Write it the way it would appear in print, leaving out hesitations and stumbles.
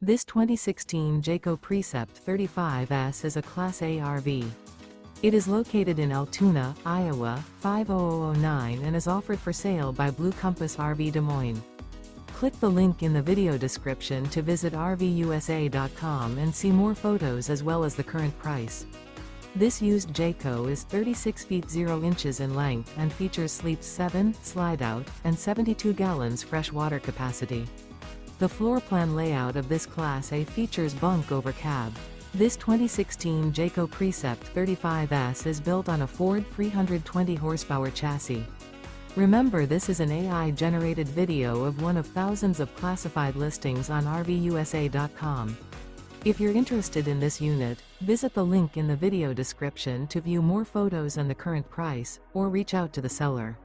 This 2016 Jayco Precept 35S is a Class A RV. It is located in Altoona, Iowa, 50009 and is offered for sale by Blue Compass RV Des Moines. Click the link in the video description to visit RVUSA.com and see more photos as well as the current price. This used Jayco is 36 feet 0 inches in length and features sleeps 7, Slideout, and 72 gallons fresh water capacity. The floor plan layout of this Class A features Bunk Over Cab. This 2016 Jayco Precept 35S is built on a Ford 320 horsepower chassis. Remember, this is an AI-generated video of one of thousands of classified listings on RVUSA.com. If you're interested in this unit, visit the link in the video description to view more photos and the current price, or reach out to the seller.